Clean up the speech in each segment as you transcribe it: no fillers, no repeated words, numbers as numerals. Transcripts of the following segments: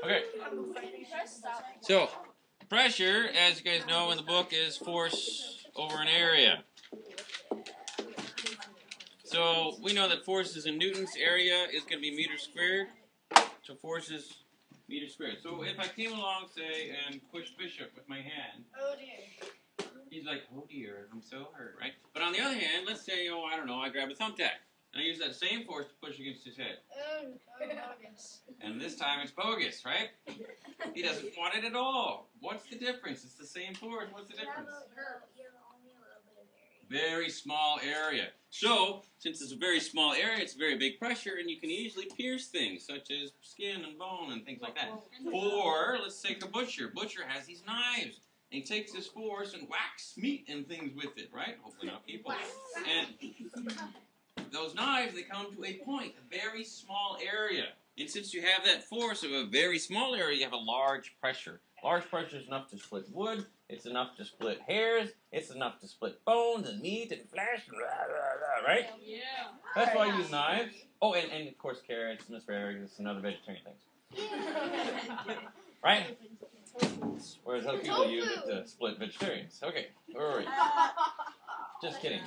Okay. So, pressure, as you guys know in the book, is force over an area. So, we know that force is in newtons, area is going to be meters squared. So, force is meters squared. So, if I came along, say, and pushed Bishop with my hand. Oh dear. He's like, oh dear, I'm so hurt, right? But on the other hand, let's say, oh, I don't know, I grab a thumbtack. And I use that same force to push against his head. Oh, bogus. And this time it's bogus, right? He doesn't want it at all. What's the difference? It's the same force. What's the difference? Very small area. So, since it's a very small area, it's a very big pressure, and you can easily pierce things, such as skin and bone and things like that. Or, let's take a butcher. Butcher has these knives. And he takes this force and whacks meat and things with it, right? Hopefully not people. And those knives, they come to a point, a very small area. And since you have that force of a very small area, you have a large pressure. Large pressure is enough to split wood. It's enough to split hairs. It's enough to split bones and meat and flesh, right? Yeah. That's why I use knives. Oh, and of course carrots and asparagus and other vegetarian things. Right? Whereas other people use it to split vegetarians. Okay, where were we? Just kidding.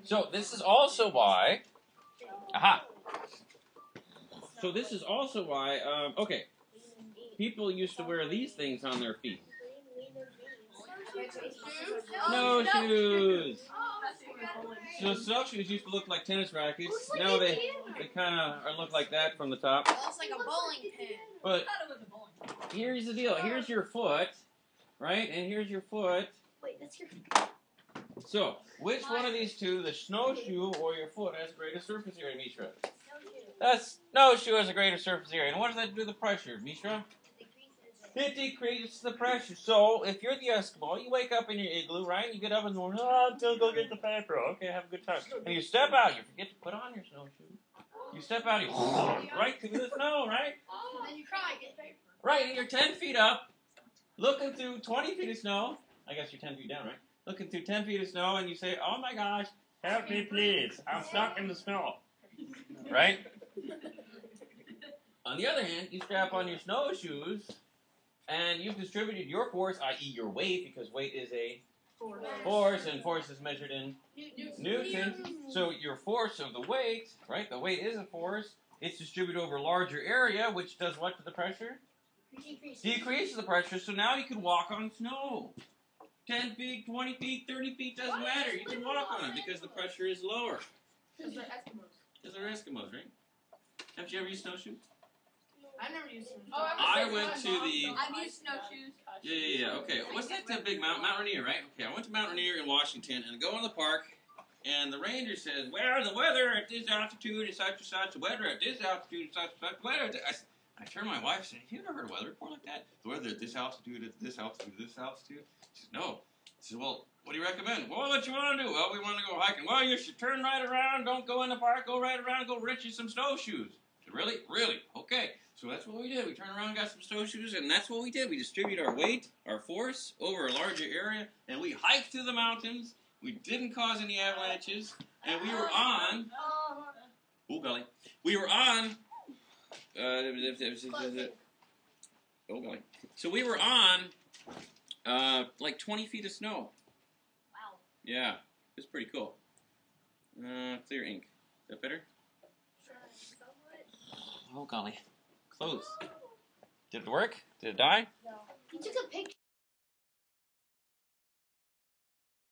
So this is also why. Aha. So this is also why. Okay. People used to wear these things on their feet. Snowshoes. So snowshoes used to look like tennis rackets. Now they kind of look like that from the top. It looks like a bowling pin. But here's the deal. Here's your foot, right? And here's your foot. Wait, that's your. So, which one of these two, the snowshoe or your foot, has greater surface area, Mishra? That's snowshoe has a greater surface area. And what does that do to the pressure, Mishra? It decreases the pressure. So, if you're the Eskimo, you wake up in your igloo, right? And you get up in the morning, oh, I'm gonna go get the paper. Okay, have a good time. And you step out, you forget to put on your snowshoe. You step out, you right through the snow, right? And then you cry, get paper. Right, and you're 10 feet up, looking through 20 feet of snow. I guess you're 10 feet down, right? Looking through 10 feet of snow, and you say, oh my gosh, help me please. I'm stuck in the snow. Right? On the other hand, you strap on your snowshoes, and you've distributed your force, i.e. your weight, because weight is a force, and force is measured in newtons. So your force of the weight, right? The weight is a force. It's distributed over a larger area, which does what to the pressure? Decreases the pressure, so now you can walk on snow. 10 feet, 20 feet, 30 feet, doesn't matter. You can walk on it because the pressure is lower. Because they're Eskimos. Because they're Eskimos, right? Haven't you ever used snowshoes? I've never used snowshoes. I went to the... I've used snowshoes. Yeah. Okay. What's that big Mount Rainier, right? Okay, I went to Mount Rainier in Washington, and I go in the park, and the ranger says, well, the weather at this altitude is such and such, the weather at this altitude is such and such, the weather at this... I turned to my wife and said, have you ever heard a weather report like that? The weather at this altitude, at this altitude, this altitude? She said, no. I said, well, what do you recommend? Well, what you want to do? Well, we want to go hiking. Well, you should turn right around, don't go in the park, go right around, go rent you some snowshoes. I said, really? Really? Okay. So that's what we did. We turned around and got some snowshoes, and that's what we did. We distributed our weight, our force, over a larger area, and we hiked through the mountains. We didn't cause any avalanches, and we were on... Oh, golly. We were on... oh, golly. So we were on, like 20 feet of snow. Wow. Yeah. It's pretty cool. Clear ink. Is that better? Oh, golly. Close. Did it work? Did it die? No. You took a picture.